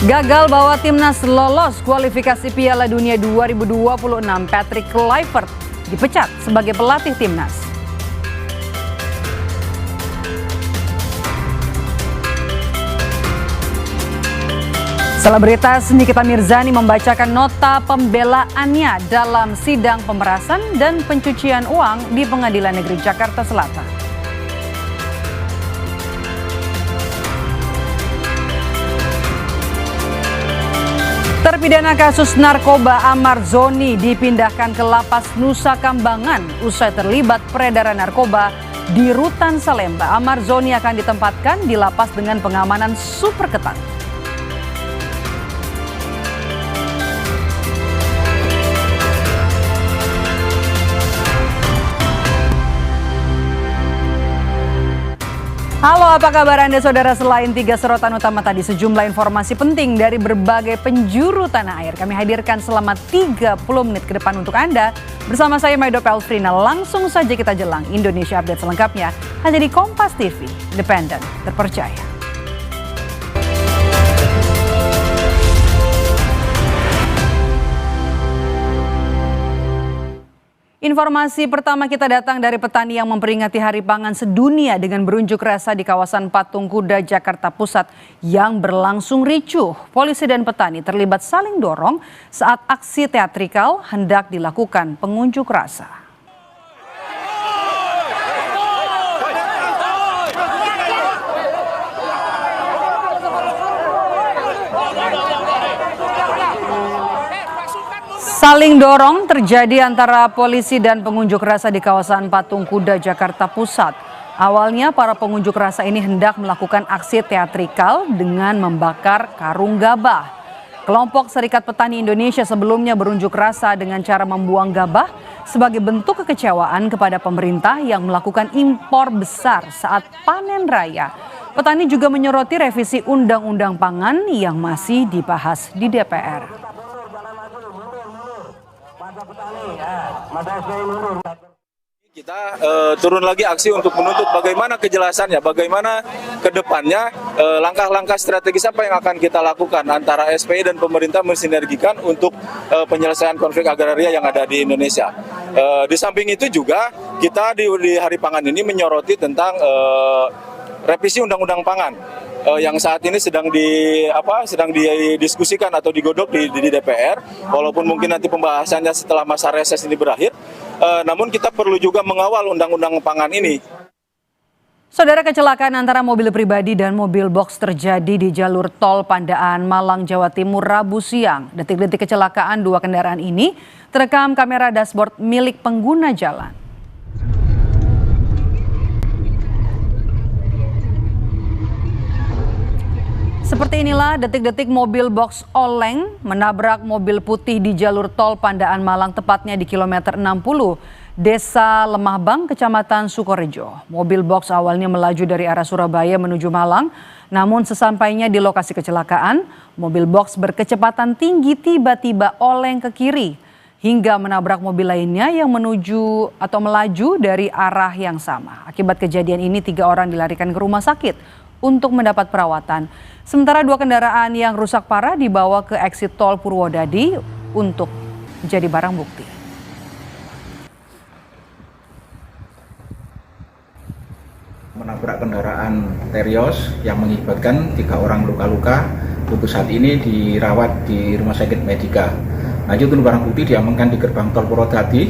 Gagal bawa timnas lolos kualifikasi Piala Dunia 2026, Patrick Kluivert dipecat sebagai pelatih timnas. Selebritas Nikita Mirzani membacakan nota pembelaannya dalam sidang pemerasan dan pencucian uang di Pengadilan Negeri Jakarta Selatan. Terpidana kasus narkoba Ahmad Zoni dipindahkan ke Lapas Nusa Kambangan usai terlibat peredaran narkoba di Rutan Salemba. Ahmad Zoni akan ditempatkan di lapas dengan pengamanan super ketat. Halo, apa kabar Anda saudara? Selain 3 sorotan utama tadi, sejumlah informasi penting dari berbagai penjuru tanah air kami hadirkan selama 30 menit ke depan untuk Anda. Bersama saya Maido Pelfrina, langsung saja kita jelang Indonesia Update selengkapnya hanya di Kompas TV, independen, terpercaya. Informasi pertama kita datang dari petani yang memperingati Hari Pangan Sedunia dengan berunjuk rasa di kawasan Patung Kuda, Jakarta Pusat yang berlangsung ricuh. Polisi dan petani terlibat saling dorong saat aksi teatrikal hendak dilakukan pengunjuk rasa. Saling dorong terjadi antara polisi dan pengunjuk rasa di kawasan Patung Kuda, Jakarta Pusat. Awalnya para pengunjuk rasa ini hendak melakukan aksi teatrikal dengan membakar karung gabah. Kelompok Serikat Petani Indonesia sebelumnya berunjuk rasa dengan cara membuang gabah sebagai bentuk kekecewaan kepada pemerintah yang melakukan impor besar saat panen raya. Petani juga menyoroti revisi Undang-Undang Pangan yang masih dibahas di DPR. Kita turun lagi aksi untuk menuntut bagaimana kejelasannya, bagaimana ke depannya langkah-langkah strategis apa yang akan kita lakukan antara SPI dan pemerintah mensinergikan untuk penyelesaian konflik agraria yang ada di Indonesia. Di samping itu juga kita di Hari Pangan ini menyoroti tentang revisi Undang-Undang Pangan yang saat ini sedang didiskusikan atau digodok di DPR, walaupun mungkin nanti pembahasannya setelah masa reses ini berakhir, namun kita perlu juga mengawal Undang-Undang Pangan ini. Saudara, kecelakaan antara mobil pribadi dan mobil box terjadi di jalur tol Pandaan, Malang, Jawa Timur, Rabu siang. Detik-detik kecelakaan dua kendaraan ini terekam kamera dashboard milik pengguna jalan. Seperti inilah detik-detik mobil box oleng menabrak mobil putih di jalur tol Pandaan Malang, tepatnya di kilometer 60, Desa Lemahbang, Kecamatan Sukorejo. Mobil box awalnya melaju dari arah Surabaya menuju Malang, namun sesampainya di lokasi kecelakaan, mobil box berkecepatan tinggi tiba-tiba oleng ke kiri hingga menabrak mobil lainnya yang menuju atau melaju dari arah yang sama. Akibat kejadian ini 3 orang dilarikan ke rumah sakit untuk mendapat perawatan. Sementara 2 kendaraan yang rusak parah dibawa ke eksit tol Purwodadi untuk menjadi barang bukti. Menabrak kendaraan Terios yang mengakibatkan 3 orang luka-luka. Untuk saat ini dirawat di Rumah Sakit Medika. Lanjut untuk barang bukti diamankan di gerbang tol Purwodadi.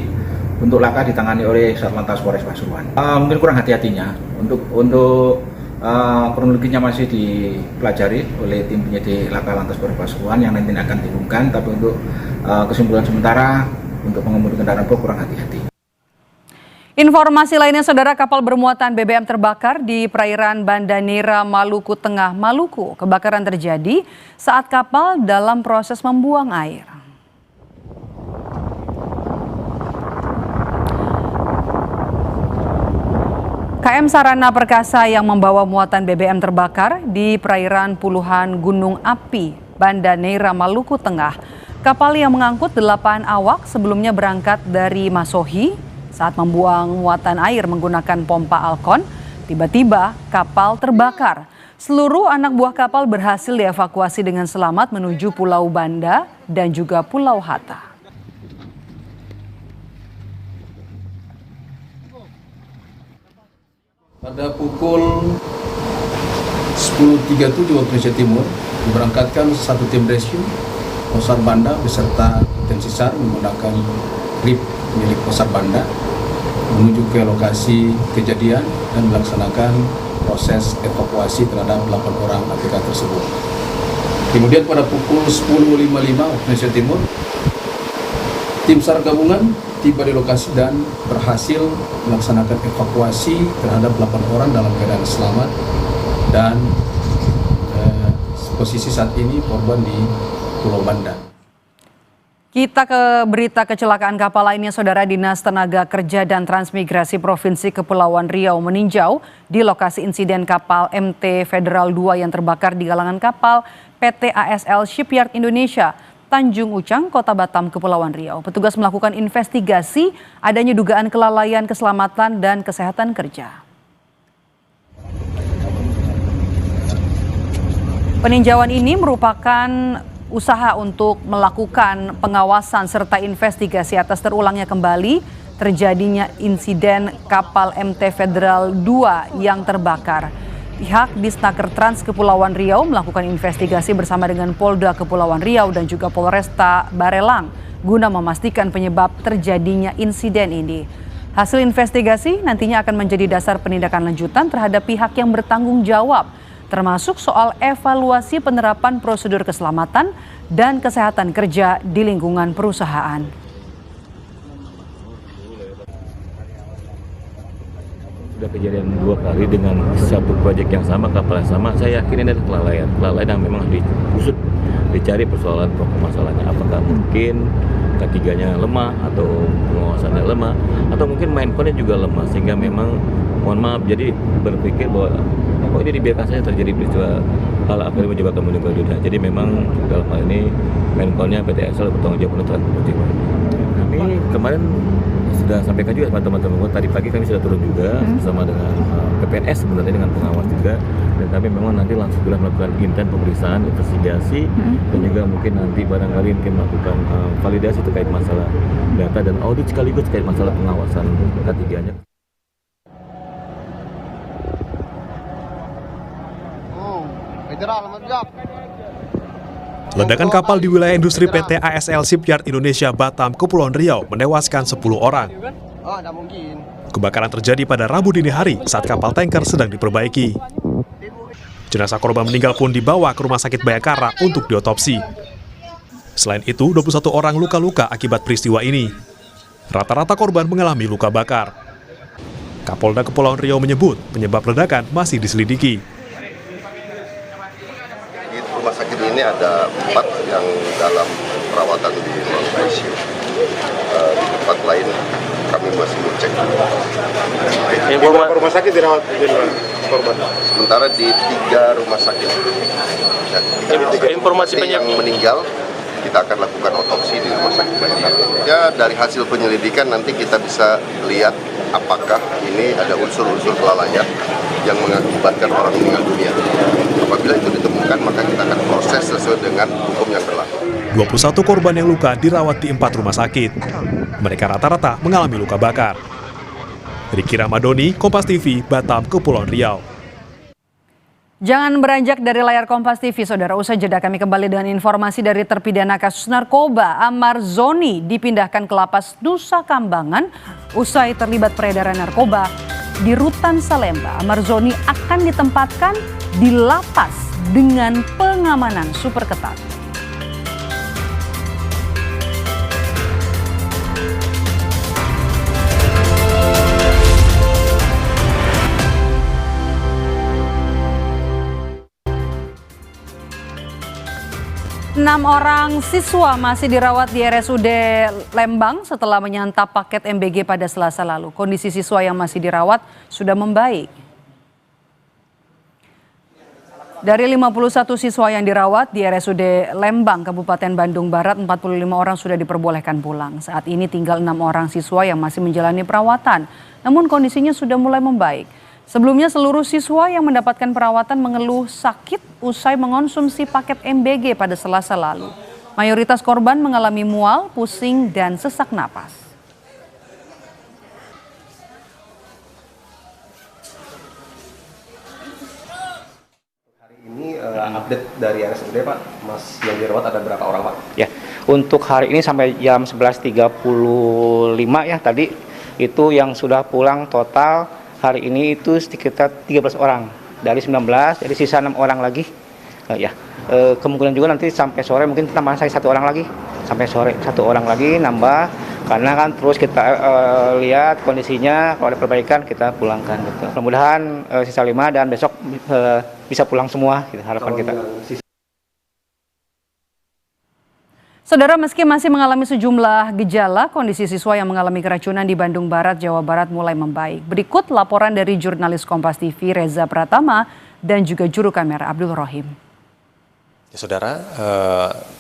Untuk laka ditangani oleh Satlantas Polres Pasuruan. Mungkin kurang hati-hatinya untuk kronologinya masih dipelajari oleh tim penyidik laka lantas Polres Pasuruan yang nanti akan diumumkan, tapi untuk kesimpulan sementara untuk pengemudi kendaraan box kurang hati-hati. Informasi lainnya, saudara, kapal bermuatan BBM terbakar di perairan Banda Neira, Maluku Tengah, Maluku. Kebakaran terjadi saat kapal dalam proses membuang air. KM Sarana Perkasa yang membawa muatan BBM terbakar di perairan puluhan gunung api Banda Neira, Maluku Tengah. Kapal yang mengangkut 8 awak sebelumnya berangkat dari Masohi. Saat membuang muatan air menggunakan pompa Alkon, tiba-tiba kapal terbakar. Seluruh anak buah kapal berhasil dievakuasi dengan selamat menuju Pulau Banda dan juga Pulau Hatta. Pada pukul 10.37 waktu Indonesia Timur, diberangkatkan satu tim rescue Posar Banda beserta tim SISAR menggunakan RIP milik Posar Banda menuju ke lokasi kejadian dan melaksanakan proses evakuasi terhadap 8 orang ABK tersebut. Kemudian pada pukul 10.55 waktu Indonesia Timur, tim SAR gabungan tiba di lokasi dan berhasil melaksanakan evakuasi terhadap 8 orang dalam keadaan selamat dan posisi saat ini korban di Pulau Banda. Kita ke berita kecelakaan kapal lainnya, Saudara. Dinas Tenaga Kerja dan Transmigrasi Provinsi Kepulauan Riau meninjau di lokasi insiden kapal MT Federal 2 yang terbakar di galangan kapal PT ASL Shipyard Indonesia, Tanjung Ucang, Kota Batam, Kepulauan Riau. Petugas melakukan investigasi adanya dugaan kelalaian keselamatan dan kesehatan kerja. Peninjauan ini merupakan usaha untuk melakukan pengawasan serta investigasi atas terulangnya kembali terjadinya insiden kapal MT Federal 2 yang terbakar. Pihak Disnaker Trans Kepulauan Riau melakukan investigasi bersama dengan Polda Kepulauan Riau dan juga Polresta Barelang guna memastikan penyebab terjadinya insiden ini. Hasil investigasi nantinya akan menjadi dasar penindakan lanjutan terhadap pihak yang bertanggung jawab, termasuk soal evaluasi penerapan prosedur keselamatan dan kesehatan kerja di lingkungan perusahaan. Sudah kejadian 2 kali dengan satu proyek yang sama, kapal yang sama. Saya yakin ini ada kelalaian yang memang diusut, dicari persoalan pokok masalahnya. Apakah mungkin ketiganya lemah atau pengawasannya lemah atau mungkin mindcon-nya juga lemah sehingga memang mohon maaf jadi berpikir bahwa kok ini dibiarkan saja terjadi peristiwa hal akhirnya menyebabkan meninggal dunia. Jadi memang dalam hal ini Menkonnya PT ASL bertanggung jawab untuk peristiwa. Kami kemarin sudah sampaikan juga sama teman-teman. Tadi pagi kami sudah turun juga bersama dengan PPNS sebenarnya dengan pengawas juga, dan kami memang nanti langsung sudah melakukan intent pemeriksaan, investigasi dan juga mungkin nanti barangkali mungkin melakukan validasi terkait masalah data dan audit sekaligus terkait masalah pengawasan ketiganya. Ledakan kapal di wilayah industri PT ASL Shipyard Indonesia Batam, Kepulauan Riau menewaskan 10 orang. Kebakaran terjadi pada Rabu dini hari saat kapal tanker sedang diperbaiki. Jenazah korban meninggal pun dibawa ke Rumah Sakit Bayangkara untuk diotopsi. Selain itu, 21 orang luka-luka akibat peristiwa ini. Rata-rata korban mengalami luka bakar. Kapolda Kepulauan Riau menyebut penyebab ledakan masih diselidiki. Rumah sakit ini ada 4 yang dalam perawatan di ICU. Di tempat lain kami masih ngecek. Rumah sakit dirawat korban? Sementara di 3 rumah sakit. Informasi yang meninggal kita akan lakukan otopsi di Rumah Sakit Bayangkara. Ya, dari hasil penyelidikan nanti kita bisa lihat apakah ini ada unsur-unsur kelalaian yang mengakibatkan orang meninggal dunia. Apabila itu ditemukan, maka kita akan proses sesuai dengan hukum yang berlaku. 21 korban yang luka dirawat di 4 rumah sakit. Mereka rata-rata mengalami luka bakar. Riki Ramadoni, Kompas TV, Batam, Kepulauan Riau. Jangan beranjak dari layar Kompas TV, Saudara. Usai jeda kami kembali dengan informasi dari terpidana kasus narkoba Amar Zoni dipindahkan ke lapas Nusa Kambangan usai terlibat peredaran narkoba di Rutan Salemba. Amar Zoni akan ditempatkan di lapas dengan pengamanan super ketat. 6 orang siswa masih dirawat di RSUD Lembang setelah menyantap paket MBG pada Selasa lalu. Kondisi siswa yang masih dirawat sudah membaik. Dari 51 siswa yang dirawat di RSUD Lembang, Kabupaten Bandung Barat, 45 orang sudah diperbolehkan pulang. Saat ini tinggal 6 orang siswa yang masih menjalani perawatan, namun kondisinya sudah mulai membaik. Sebelumnya seluruh siswa yang mendapatkan perawatan mengeluh sakit usai mengonsumsi paket MBG pada Selasa lalu. Mayoritas korban mengalami mual, pusing, dan sesak napas. Ini update dari RSUD Pak, Mas yang dirawat ada berapa orang Pak? Ya, untuk hari ini sampai jam 11.35 ya tadi itu yang sudah pulang total hari ini itu sekitar 13 orang dari 19, jadi sisa 6 orang lagi. Kemungkinan juga nanti sampai sore mungkin tambah saya 1 orang lagi, sampai sore 1 orang lagi nambah karena kan terus kita lihat kondisinya kalau ada perbaikan kita pulangkan gitu. Mudah-mudahan sisa 5 dan besok bisa pulang semua gitu, harapan kita. Saudara, meski masih mengalami sejumlah gejala, kondisi siswa yang mengalami keracunan di Bandung Barat, Jawa Barat mulai membaik. Berikut laporan dari jurnalis Kompas TV Reza Pratama dan juga juru kamera Abdul Rohim. Saudara,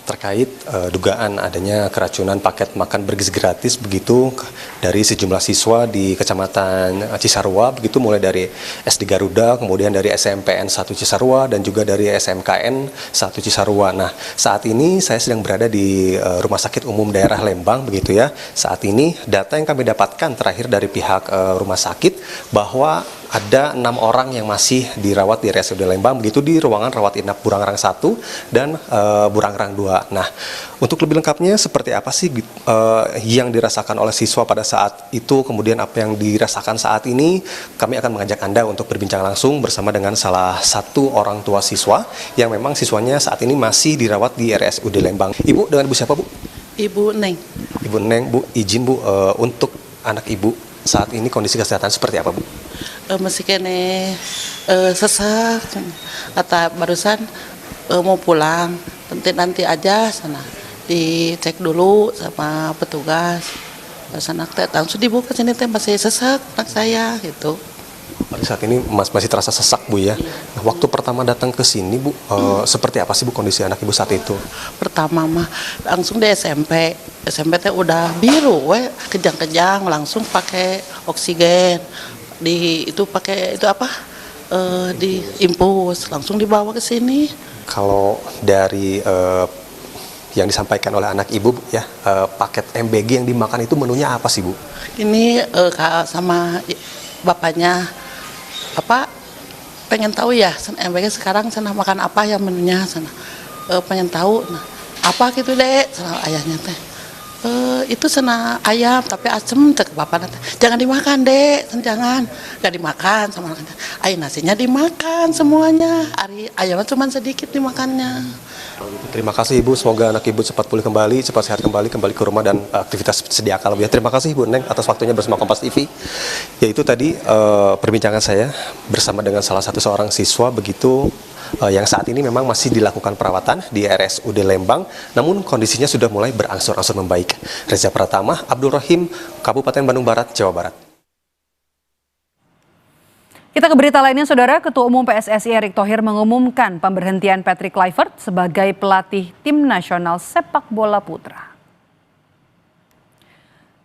terkait dugaan adanya keracunan paket makan bergizi gratis begitu dari sejumlah siswa di Kecamatan Cisarua, begitu mulai dari SD Garuda, kemudian dari SMPN 1 Cisarua dan juga dari SMKN 1 Cisarua. Nah, saat ini saya sedang berada di Rumah Sakit Umum Daerah Lembang begitu ya. Saat ini data yang kami dapatkan terakhir dari pihak rumah sakit bahwa ada 6 orang yang masih dirawat di RSUD Lembang begitu di ruangan rawat inap Burangrang 1 dan Burangrang 2. Nah, untuk lebih lengkapnya seperti apa sih yang dirasakan oleh siswa pada saat itu, kemudian apa yang dirasakan saat ini, kami akan mengajak Anda untuk berbincang langsung bersama dengan salah satu orang tua siswa yang memang siswanya saat ini masih dirawat di RSUD Lembang. Ibu, dengan Ibu siapa Bu? Ibu Neng. Ibu Neng, Bu, izin Bu, untuk anak Ibu saat ini kondisi kesehatan seperti apa Bu? Masih kene sesak, kata barusan mau pulang, nanti aja sana dicek dulu sama petugas. Sana teh langsung dibuka sini teh masih sesak anak saya gitu. Pada saat ini masih terasa sesak Bu ya. Nah, waktu pertama datang ke sini Bu, seperti apa sih Bu kondisi anak Ibu saat itu? Pertama mah langsung di SMP teh udah biru, kejang-kejang, langsung pakai oksigen. Itu pakai itu apa? Di impus, langsung dibawa ke sini. Kalau dari yang disampaikan oleh anak Ibu ya, paket MBG yang dimakan itu menunya apa sih Bu? Ini sama bapaknya apa pengen tahu ya MBG sekarang sana makan apa ya menunya sana, pengen tahu nah apa gitu deh sana ayahnya teh itu sana ayam tapi asem cek bapak nanti jangan dimakan deh jangan nggak dimakan sama ayah nasinya dimakan semuanya ayamnya cuma sedikit dimakannya. Terima kasih Ibu, semoga anak Ibu cepat pulih kembali, cepat sehat kembali ke rumah dan aktivitas sedia kala ya. Terima kasih Ibu Neng atas waktunya bersama Kompas TV. Yaitu tadi perbincangan saya bersama dengan salah satu seorang siswa begitu yang saat ini memang masih dilakukan perawatan di RSUD Lembang, namun kondisinya sudah mulai berangsur-angsur membaik. Reza Pratama, Abdul Rohim, Kabupaten Bandung Barat, Jawa Barat. Kita ke berita lainnya, Saudara. Ketua Umum PSSI Erick Thohir mengumumkan pemberhentian Patrick Kluivert sebagai pelatih tim nasional sepak bola putra.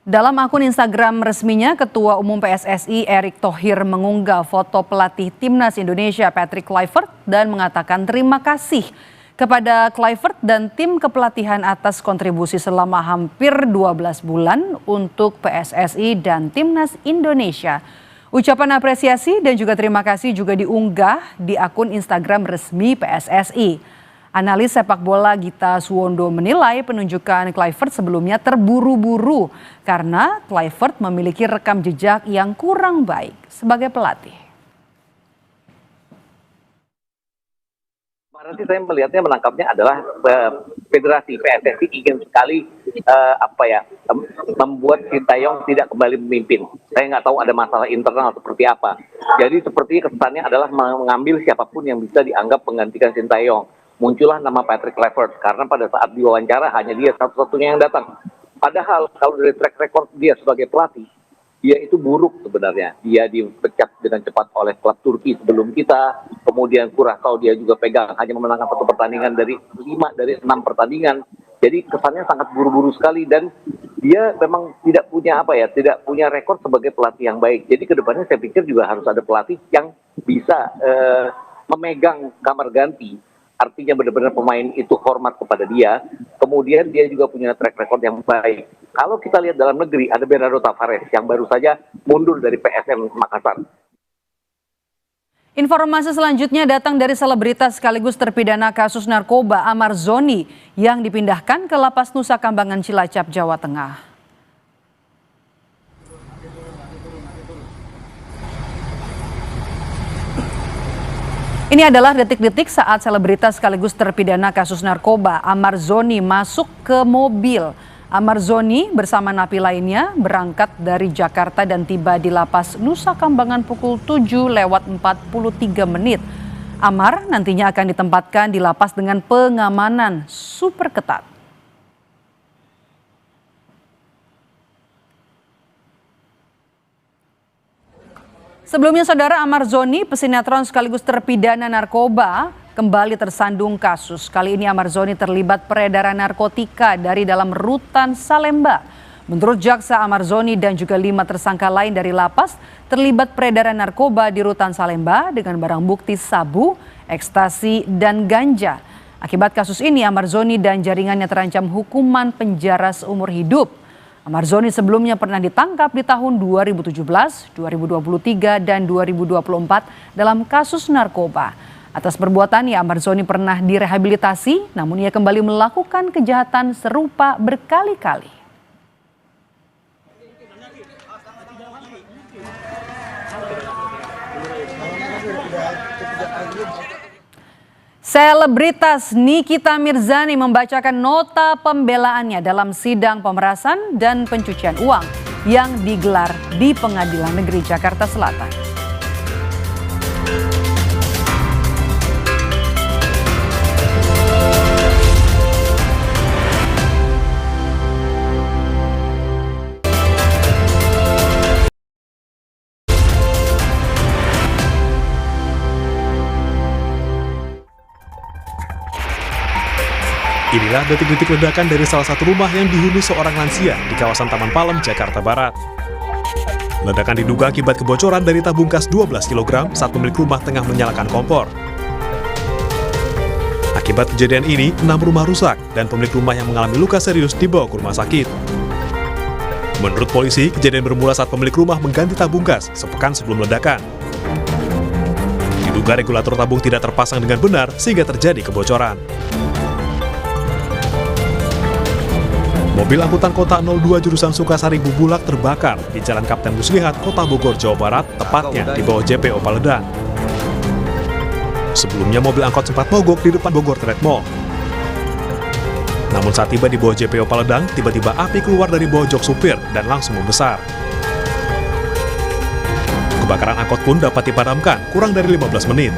Dalam akun Instagram resminya, Ketua Umum PSSI Erick Thohir mengunggah foto pelatih Timnas Indonesia Patrick Kluivert dan mengatakan terima kasih kepada Kluivert dan tim kepelatihan atas kontribusi selama hampir 12 bulan untuk PSSI dan Timnas Indonesia. Ucapan apresiasi dan juga terima kasih juga diunggah di akun Instagram resmi PSSI. Analis sepak bola Gita Suwondo menilai penunjukan Kluivert sebelumnya terburu-buru karena Kluivert memiliki rekam jejak yang kurang baik sebagai pelatih. Nanti saya melihatnya menangkapnya adalah Federasi PSSI ingin sekali membuat Sintayong tidak kembali memimpin. Saya nggak tahu ada masalah internal seperti apa. Jadi sepertinya kesannya adalah mengambil siapapun yang bisa dianggap menggantikan Sintayong. Muncullah nama Patrick Kluivert karena pada saat diwawancara hanya dia satu-satunya yang datang. Padahal kalau dari track record dia sebagai pelatih, dia itu buruk sebenarnya. Dia dipecat dengan cepat oleh klub Turki sebelum kita. Kemudian Curaçao dia juga pegang hanya memenangkan 1 pertandingan dari 5 dari 6 pertandingan. Jadi kesannya sangat buru-buru sekali dan dia memang tidak punya rekor sebagai pelatih yang baik. Jadi kedepannya saya pikir juga harus ada pelatih yang bisa memegang kamar ganti. Artinya benar-benar pemain itu hormat kepada dia. Kemudian dia juga punya track record yang baik. Kalau kita lihat dalam negeri, ada Bernardo Tavares yang baru saja mundur dari PSM Makassar. Informasi selanjutnya datang dari selebritas sekaligus terpidana kasus narkoba Amar Zoni yang dipindahkan ke Lapas Nusa Kambangan Cilacap, Jawa Tengah. Ini adalah detik-detik saat selebritas sekaligus terpidana kasus narkoba Amar Zoni masuk ke mobil. Amar Zoni bersama napi lainnya berangkat dari Jakarta dan tiba di Lapas Nusa Kambangan pukul 7:43 menit. Amar nantinya akan ditempatkan di lapas dengan pengamanan super ketat. Sebelumnya saudara, Amar Zoni, pesinetron sekaligus terpidana narkoba, kembali tersandung kasus. Kali ini Amar Zoni terlibat peredaran narkotika dari dalam rutan Salemba. Menurut jaksa, Amar Zoni dan juga 5 tersangka lain dari lapas terlibat peredaran narkoba di rutan Salemba dengan barang bukti sabu, ekstasi, dan ganja. Akibat kasus ini, Amar Zoni dan jaringannya terancam hukuman penjara seumur hidup. Amar Zoni sebelumnya pernah ditangkap di tahun 2017, 2023, dan 2024 dalam kasus narkoba. Atas perbuatannya, Amar Zoni pernah direhabilitasi, namun ia kembali melakukan kejahatan serupa berkali-kali. Selebritas Nikita Mirzani membacakan nota pembelaannya dalam sidang pemerasan dan pencucian uang yang digelar di Pengadilan Negeri Jakarta Selatan. Inilah detik-detik ledakan dari salah satu rumah yang dihuni seorang lansia di kawasan Taman Palem, Jakarta Barat. Ledakan diduga akibat kebocoran dari tabung gas 12 kg saat pemilik rumah tengah menyalakan kompor. Akibat kejadian ini, 6 rumah rusak dan pemilik rumah yang mengalami luka serius dibawa ke rumah sakit. Menurut polisi, kejadian bermula saat pemilik rumah mengganti tabung gas sepekan sebelum ledakan. Diduga regulator tabung tidak terpasang dengan benar sehingga terjadi kebocoran. Mobil angkutan kota 02 jurusan Sukasari Bubulak terbakar di Jalan Kapten Muslihat, Kota Bogor, Jawa Barat, tepatnya di bawah JPO Paledang. Sebelumnya mobil angkot sempat mogok di depan Bogor Trade Mall. Namun saat tiba di bawah JPO Paledang, tiba-tiba api keluar dari bawah jok supir dan langsung membesar. Kebakaran angkot pun dapat dipadamkan kurang dari 15 menit.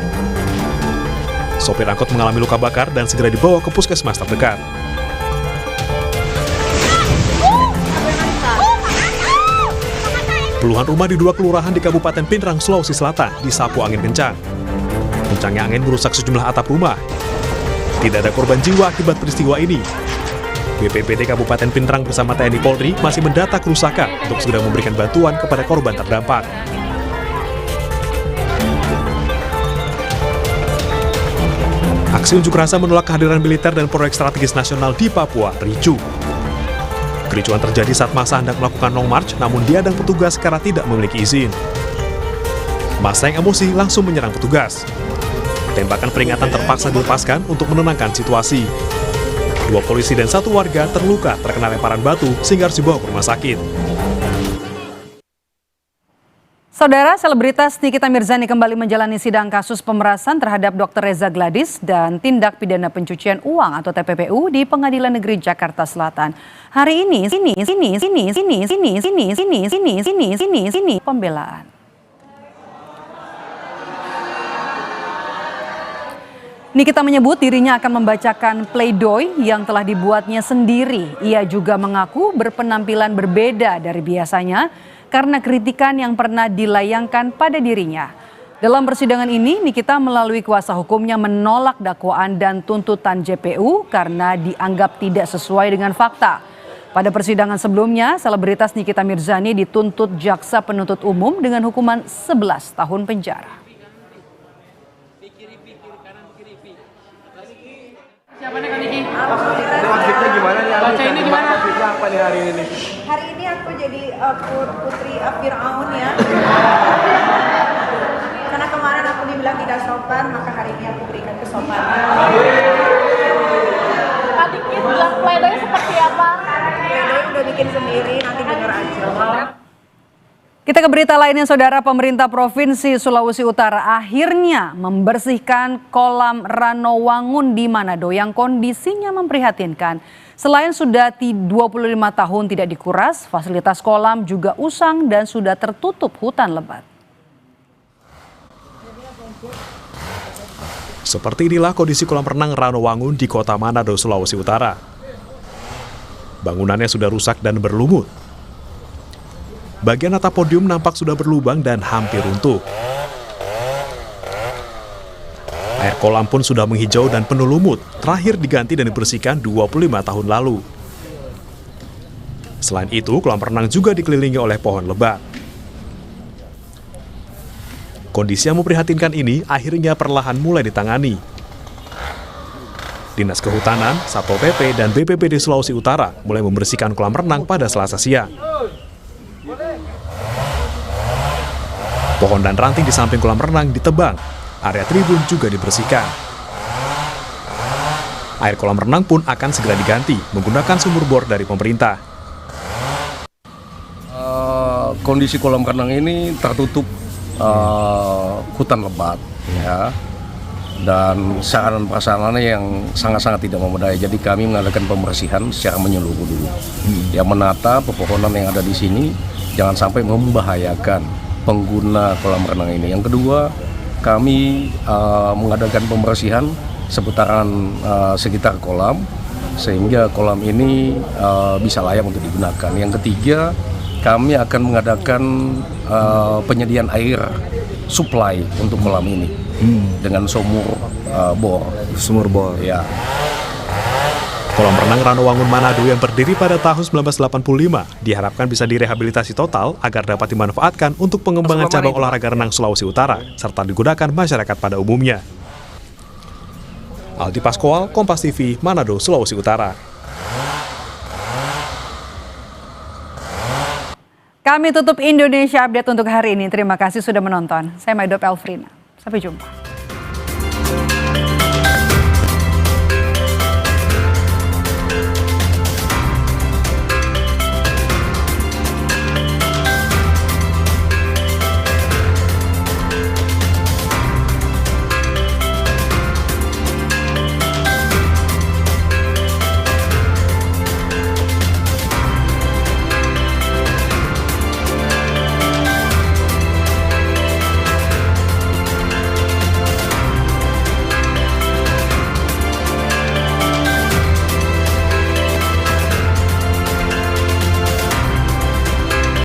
Sopir angkot mengalami luka bakar dan segera dibawa ke puskesmas terdekat. Puluhan rumah di 2 kelurahan di Kabupaten Pinrang, Sulawesi Selatan disapu angin kencang. Kencangnya angin merusak sejumlah atap rumah. Tidak ada korban jiwa akibat peristiwa ini. BPBD Kabupaten Pinrang bersama TNI Polri masih mendata kerusakan untuk segera memberikan bantuan kepada korban terdampak. Aksi unjuk rasa menolak kehadiran militer dan proyek strategis nasional di Papua ricu. Kericuan terjadi saat massa hendak melakukan long march, namun dihadang petugas karena tidak memiliki izin. Massa yang emosi langsung menyerang petugas. Tembakan peringatan terpaksa dilepaskan untuk menenangkan situasi. 2 polisi dan 1 warga terluka terkena lemparan batu sehingga harus dibawa ke rumah sakit. Saudara, selebritas Nikita Mirzani kembali menjalani sidang kasus pemerasan terhadap Dr. Reza Gladys dan tindak pidana pencucian uang atau TPPU di Pengadilan Negeri Jakarta Selatan. Hari ini pembelaan. Nikita menyebut dirinya akan membacakan pledoi yang telah dibuatnya sendiri. Ia juga mengaku berpenampilan berbeda dari biasanya karena kritikan yang pernah dilayangkan pada dirinya. Dalam persidangan ini, Nikita melalui kuasa hukumnya menolak dakwaan dan tuntutan JPU karena dianggap tidak sesuai dengan fakta. Pada persidangan sebelumnya, selebritas Nikita Mirzani dituntut jaksa penuntut umum dengan hukuman 11 tahun penjara. Siapanya Kak Niki? Outfitnya gimana nih? Baca ini gimana? Outfitnya apa nih hari ini? Hari ini aku jadi putri Fir'aun ya. Karena kemarin aku dibilang tidak sopan, maka hari ini aku berikan kesopanan. Kak Niki, playdoy seperti apa? Playdoy udah bikin sendiri, nanti denger aja. Kita ke berita lainnya, Saudara. Pemerintah Provinsi Sulawesi Utara akhirnya membersihkan kolam Ranowangun di Manado yang kondisinya memprihatinkan. Selain sudah 25 tahun tidak dikuras, fasilitas kolam juga usang dan sudah tertutup hutan lebat. Seperti inilah kondisi kolam renang Ranowangun di kota Manado, Sulawesi Utara. Bangunannya sudah rusak dan berlumut. Bagian atap podium nampak sudah berlubang dan hampir runtuh. Air kolam pun sudah menghijau dan penuh lumut, terakhir diganti dan dibersihkan 25 tahun lalu. Selain itu, kolam renang juga dikelilingi oleh pohon lebat. Kondisi yang memprihatinkan ini akhirnya perlahan mulai ditangani. Dinas Kehutanan, Satpol PP, dan BPBD Sulawesi Utara mulai membersihkan kolam renang pada Selasa siang. Pohon dan ranting di samping kolam renang ditebang, area tribun juga dibersihkan. Air kolam renang pun akan segera diganti menggunakan sumur bor dari pemerintah. Kondisi kolam renang ini tertutup hutan lebat, ya, dan sarana dan prasarananya yang sangat-sangat tidak memadai. Jadi kami mengadakan pembersihan secara menyeluruh dulu, yang menata pepohonan yang ada di sini jangan sampai membahayakan pengguna kolam renang ini. Yang kedua, kami mengadakan pembersihan seputaran sekitar kolam sehingga kolam ini bisa layak untuk digunakan. Yang ketiga, kami akan mengadakan penyediaan air supply untuk kolam ini dengan sumur bor. Sumur bor. Ya. Kolam renang Ranowangun Manado yang berdiri pada tahun 1985 diharapkan bisa direhabilitasi total agar dapat dimanfaatkan untuk pengembangan cabang olahraga renang Sulawesi Utara serta digunakan masyarakat pada umumnya. Aldi Pascoal, Kompas TV, Manado, Sulawesi Utara. Kami tutup Indonesia Update untuk hari ini. Terima kasih sudah menonton. Saya Maido Elfrina. Sampai jumpa.